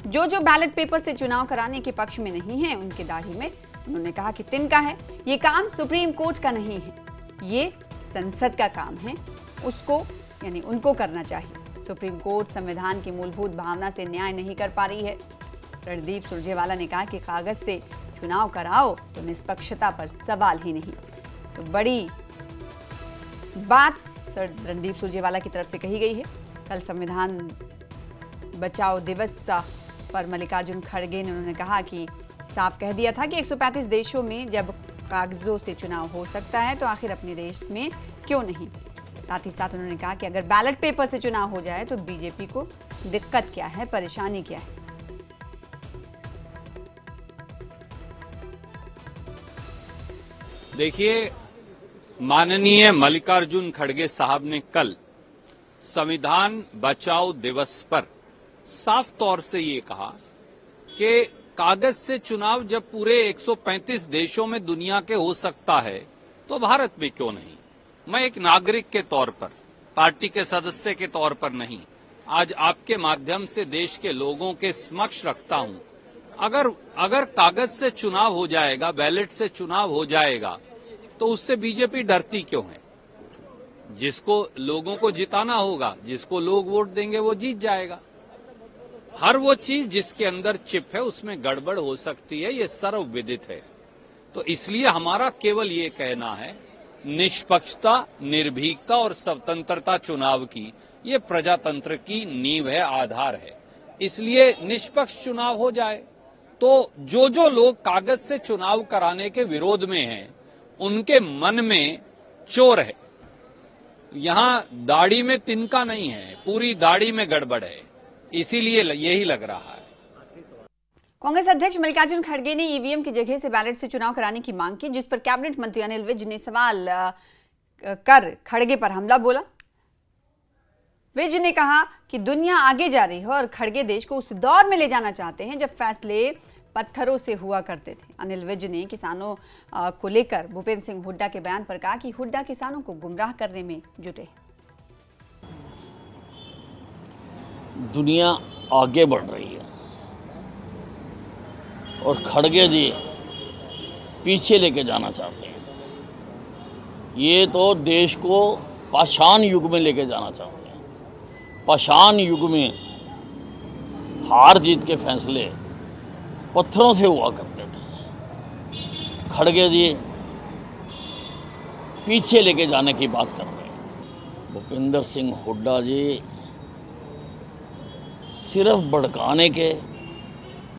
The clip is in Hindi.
जो बैलेट पेपर से चुनाव कराने के पक्ष में नहीं है उनकी दाढ़ी में उन्होंने कहा कि तिनका है। ये काम सुप्रीम कोर्ट का नहीं है, ये संसद का काम है, उसको यानी उनको करना चाहिए। सुप्रीम कोर्ट संविधान की मूलभूत भावना से न्याय नहीं कर पा रही है। रणदीप सुरजेवाला ने कहा कि कागज से चुनाव कराओ तो निष्पक्षता पर सवाल ही नहीं। तो बड़ी बात रणदीप सुरजेवाला की तरफ से कही गई है। कल संविधान बचाओ दिवस पर मल्लिकार्जुन खड़गे ने उन्होंने कहा कि साफ कह दिया था कि 135 देशों में जब कागजों से चुनाव हो सकता है तो आखिर अपने देश में क्यों नहीं। साथ ही साथ उन्होंने कहा कि अगर बैलेट पेपर से चुनाव हो जाए तो बीजेपी को दिक्कत क्या है, परेशानी क्या है। देखिए, माननीय मल्लिकार्जुन खड़गे साहब ने कल संविधान बचाओ दिवस पर साफ तौर से ये कहा कि कागज से चुनाव जब पूरे 135 देशों में दुनिया के हो सकता है तो भारत में क्यों नहीं। मैं एक नागरिक के तौर पर, पार्टी के सदस्य के तौर पर नहीं, आज आपके माध्यम से देश के लोगों के समक्ष रखता हूं, अगर कागज से चुनाव हो जाएगा, बैलेट से चुनाव हो जाएगा तो उससे बीजेपी डरती क्यों है। जिसको लोगों को जिताना होगा, जिसको लोग वोट देंगे वो जीत जाएगा। हर वो चीज जिसके अंदर चिप है उसमें गड़बड़ हो सकती है, ये सर्वविदित है। तो इसलिए हमारा केवल ये कहना है, निष्पक्षता, निर्भीकता और स्वतंत्रता चुनाव की ये प्रजातंत्र की नींव है, आधार है। इसलिए निष्पक्ष चुनाव हो जाए तो जो लोग कागज से चुनाव कराने के विरोध में हैं उनके मन में चोर है। यहां दाढ़ी में तिनका नहीं है, पूरी दाढ़ी में गड़बड़ है, इसीलिए यही लग रहा है। कांग्रेस अध्यक्ष मल्लिकार्जुन खड़गे ने ईवीएम की जगह से बैलेट से चुनाव कराने की मांग की, जिस पर कैबिनेट मंत्री अनिल विज ने सवाल कर खड़गे पर हमला बोला। विज ने कहा कि दुनिया आगे जा रही है और खड़गे देश को उस दौर में ले जाना चाहते हैं जब फैसले पत्थरों से हुआ करते थे। अनिल विज ने किसानों को लेकर भूपेंद्र सिंह हुड्डा के बयान पर कहा कि हुड्डा किसानों को गुमराह करने में जुटे। दुनिया आगे बढ़ रही है और खड़गे जी पीछे लेके जाना चाहते हैं। ये तो देश को पाषाण युग में लेके जाना चाहते हैं। पाषाण युग में हार जीत के फैसले पत्थरों से हुआ करते थे। खड़गे जी पीछे लेके जाने की बात कर रहे हैं। भूपेंद्र सिंह हुड्डा जी सिर्फ भड़काने के